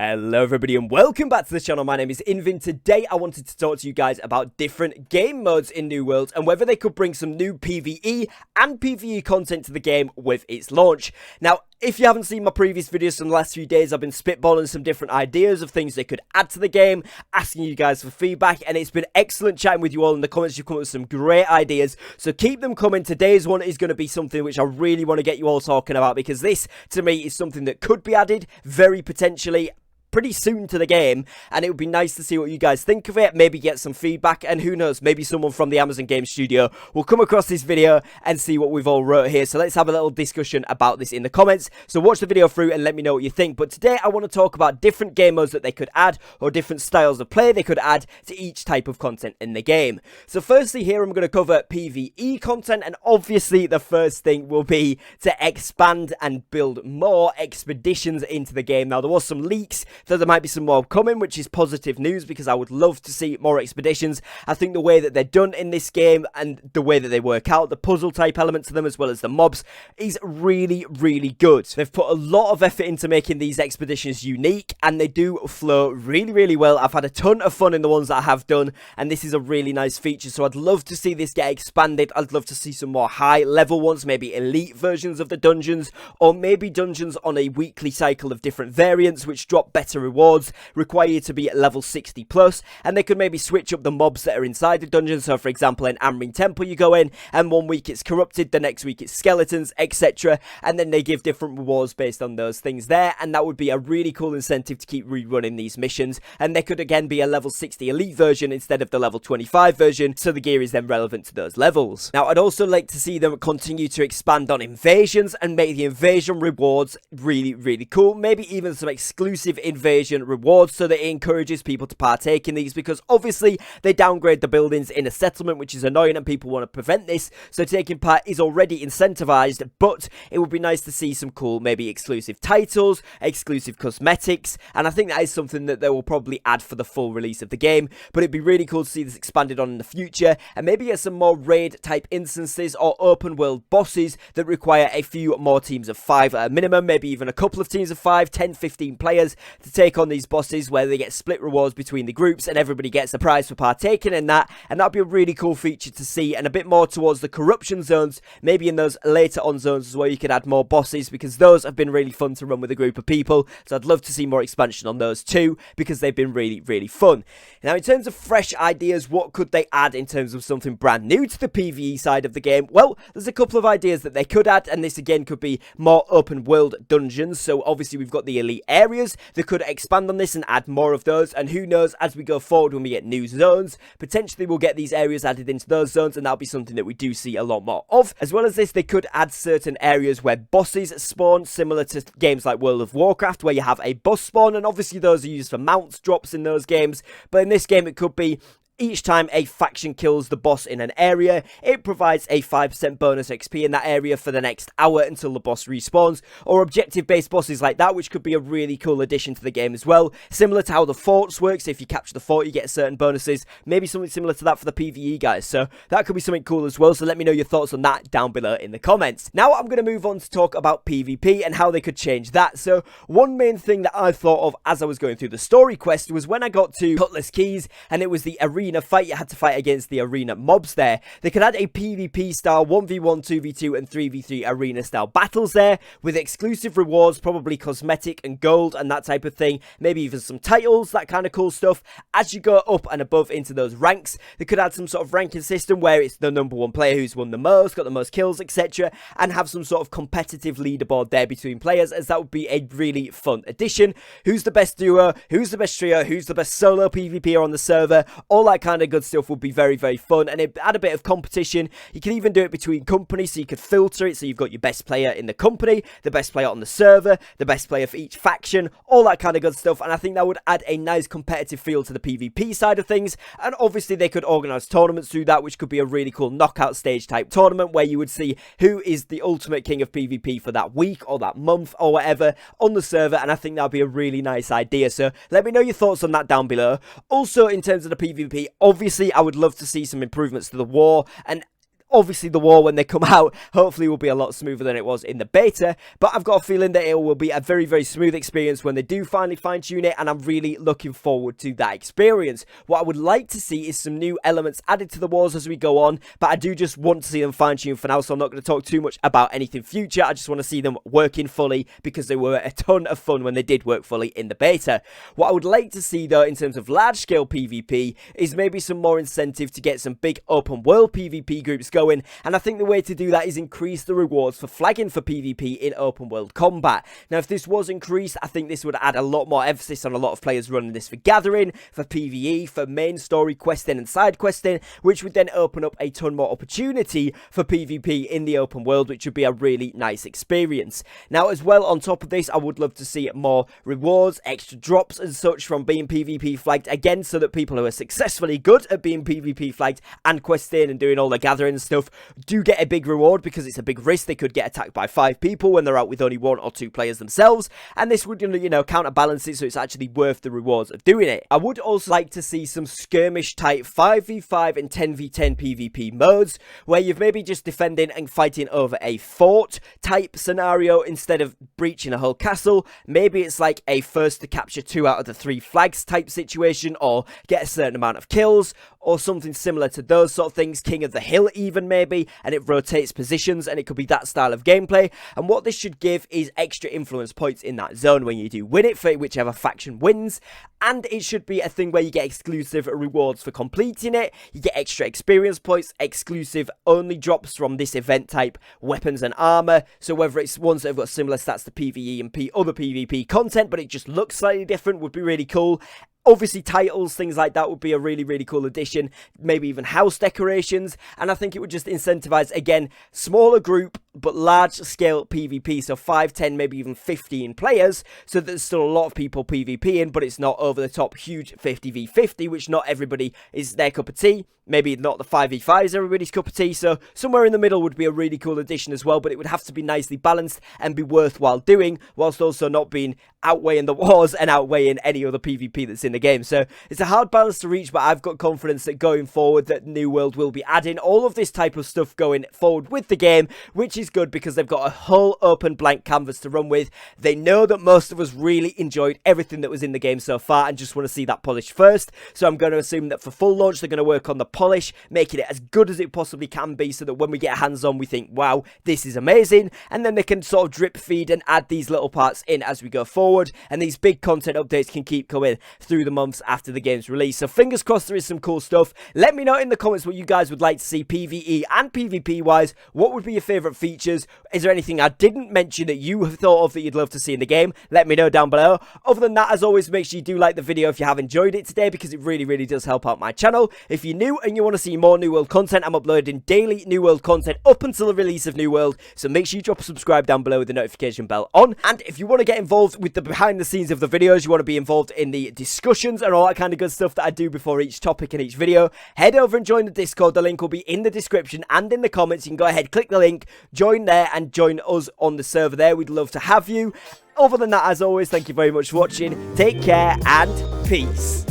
Hello everybody and welcome back to the channel. My name is Invin. Today I wanted to talk to you guys about different game modes in New World and whether they could bring some new PvE and PvE content to the game with its launch. Now, if you haven't seen my previous videos from the last few days, I've been spitballing some different ideas of things they could add to the game, asking you guys for feedback, and it's been excellent chatting with you all in the comments. You've come up with some great ideas, so keep them coming. Today's one is going to be something which I really want to get you all talking about, because this, to me, is something that could be added very potentially pretty soon to the game, and it would be nice to see what you guys think of it, maybe get some feedback, and who knows, maybe someone from the Amazon Game Studio will come across this video and see what we've all wrote here. So let's have a little discussion about this in the comments. So watch the video through and let me know what you think. But today I want to talk about different game modes that they could add, or different styles of play they could add to each type of content in the game. So firstly, here I'm going to cover PvE content, and obviously the first thing will be to expand and build more expeditions into the game. Now, there was some leaks that there might be some more coming, which is positive news, because I would love to see more expeditions. I think the way that they're done in this game and the way that they work out, the puzzle type element to them as well as the mobs, is really, really good. They've put a lot of effort into making these expeditions unique, and they do flow really, really well. I've had a ton of fun in the ones that I have done, and this is a really nice feature, so I'd love to see this get expanded. I'd love to see some more high level ones, maybe elite versions of the dungeons, or maybe dungeons on a weekly cycle of different variants which drop better rewards, require you to be at level 60 plus, and they could maybe switch up the mobs that are inside the dungeon. So for example, in Amrin Temple you go in, and one week it's corrupted, the next week it's skeletons, etc., and then they give different rewards based on those things there, and that would be a really cool incentive to keep rerunning these missions. And there could again be a level 60 elite version instead of the level 25 version, so the gear is then relevant to those levels. Now, I'd also like to see them continue to expand on invasions and make the invasion rewards really, really cool, maybe even some exclusive invasion rewards, so that it encourages people to partake in these, because obviously they downgrade the buildings in a settlement, which is annoying, and people want to prevent this, so taking part is already incentivized. But it would be nice to see some cool, maybe exclusive titles, exclusive cosmetics, and I think that is something that they will probably add for the full release of the game. But it'd be really cool to see this expanded on in the future, and maybe get some more raid type instances or open world bosses that require a few more teams of 5 at a minimum, maybe even a couple of teams of 5, 10, 15 players to take on these bosses, where they get split rewards between the groups and everybody gets a prize for partaking in that. And that'd be a really cool feature to see, and a bit more towards the corruption zones, maybe in those later on zones as well. You could add more bosses, because those have been really fun to run with a group of people, so I'd love to see more expansion on those too, because they've been really, really fun. Now, in terms of fresh ideas, what could they add in terms of something brand new to the PvE side of the game? Well, there's a couple of ideas that they could add, and this again could be more open world dungeons. So obviously we've got the elite areas. They could expand on this and add more of those, and who knows, as we go forward, when we get new zones, potentially we'll get these areas added into those zones, and that'll be something that we do see a lot more of. As well as this, they could add certain areas where bosses spawn, similar to games like World of Warcraft, where you have a boss spawn, and obviously those are used for mounts drops in those games. But in this game, it could be each time a faction kills the boss in an area, it provides a 5% bonus XP in that area for the next hour until the boss respawns, or objective-based bosses like that, which could be a really cool addition to the game as well. Similar to how the forts works, if you capture the fort, you get certain bonuses. Maybe something similar to that for the PvE guys, so that could be something cool as well. So let me know your thoughts on that down below in the comments. Now I'm going to move on to talk about PvP and how they could change that. So one main thing that I thought of as I was going through the story quest was when I got to Cutlass Keys, and it was the arena fight. You had to fight against the arena mobs there. They could add a PvP style 1v1, 2v2 and 3v3 arena style battles there, with exclusive rewards, probably cosmetic and gold and that type of thing, maybe even some titles, that kind of cool stuff. As you go up and above into those ranks, they could add some sort of ranking system where it's the #1 player who's won the most, got the most kills, etc., and have some sort of competitive leaderboard there between players, as that would be a really fun addition. Who's the best duo, who's the best trio, who's the best solo PvPer on the server, all that kind of good stuff would be very, very fun, and it add a bit of competition. You can even do it between companies, so you could filter it, so you've got your best player in the company, the best player on the server, the best player for each faction, all that kind of good stuff. And I think that would add a nice competitive feel to the PvP side of things. And obviously they could organize tournaments through that, which could be a really cool knockout stage type tournament, where you would see who is the ultimate king of PvP for that week or that month or whatever on the server, and I think that would be a really nice idea. So let me know your thoughts on that down below. Also, in terms of the PvP, obviously I would love to see some improvements to the war, and Obviously, the war when they come out hopefully will be a lot smoother than it was in the beta, but I've got a feeling that it will be a very, very smooth experience when they do finally fine-tune it, and I'm really looking forward to that experience. What I would like to see is some new elements added to the wars as we go on, but I do just want to see them fine-tuned for now, so I'm not going to talk too much about anything future. I just want to see them working fully, because they were a ton of fun when they did work fully in the beta. What I would like to see, though, in terms of large-scale PvP, is maybe some more incentive to get some big open-world PvP groups going, and I think the way to do that is increase the rewards for flagging for PvP in open-world combat. Now, if this was increased, I think this would add a lot more emphasis on a lot of players running this for gathering, for PvE, for main story questing and side questing, which would then open up a ton more opportunity for PvP in the open world, which would be a really nice experience. Now, as well, on top of this, I would love to see more rewards, extra drops and such from being PvP flagged, again, so that people who are successfully good at being PvP flagged and questing and doing all the gathering and stuff do get a big reward, because it's a big risk. They could get attacked by 5 people when they're out with only 1 or 2 players themselves, and this would, you know, counterbalance it, so it's actually worth the rewards of doing it. I would also like to see some skirmish type 5v5 and 10v10 PvP modes, where you've maybe just defending and fighting over a fort type scenario instead of breaching a whole castle. Maybe it's like a first to capture 2 out of the 3 flags type situation, or get a certain amount of kills, or something similar to those sort of things. King of the Hill even, maybe, and it rotates positions, and it could be that style of gameplay. And what this should give is extra influence points in that zone when you do win it, for whichever faction wins. And it should be a thing where you get exclusive rewards for completing it. You get extra experience points, exclusive only drops from this event type, weapons and armor. So whether it's ones that have got similar stats to PvE and other PvP content, but it just looks slightly different, would be really cool. Obviously, titles, things like that would be a really, really cool addition. Maybe even house decorations. And I think it would just incentivize, again, smaller group, but large-scale PvP. So 5, 10, maybe even 15 players. So there's still a lot of people PvPing, but it's not over-the-top huge 50v50, which not everybody is their cup of tea. Maybe not the 5v5 is everybody's cup of tea. So somewhere in the middle would be a really cool addition as well. But it would have to be nicely balanced and be worthwhile doing, whilst also not being outweighing the wars and outweighing any other PvP that's in the game. So it's a hard balance to reach, but I've got confidence that going forward that New World will be adding all of this type of stuff going forward with the game, which is good because they've got a whole open blank canvas to run with. They know that most of us really enjoyed everything that was in the game so far and just want to see that polish first. So I'm going to assume that for full launch they're going to work on the polish, making it as good as it possibly can be, so that when we get hands on we think, wow, this is amazing, and then they can sort of drip feed and add these little parts in as we go forward, and these big content updates can keep coming through the months after the game's release. So fingers crossed there is some cool stuff. Let me know in the comments what you guys would like to see PvE and PvP wise. What would be your favourite features? Is there anything I didn't mention that you have thought of that you'd love to see in the game? Let me know down below. Other than that, as always, make sure you do like the video if you have enjoyed it today, because it really, really does help out my channel. If you're new and you want to see more New World content, I'm uploading daily New World content up until the release of New World, so make sure you drop a subscribe down below with the notification bell on. And if you want to get involved with the behind the scenes of the videos, you want to be involved in the discussions and all that kind of good stuff that I do before each topic and each video, head over and join the Discord. The link will be in the description and in the comments. You can go ahead, click the link, join there, and join us on the server there. We'd love to have you. Other than that, as always, thank you very much for watching. Take care and peace.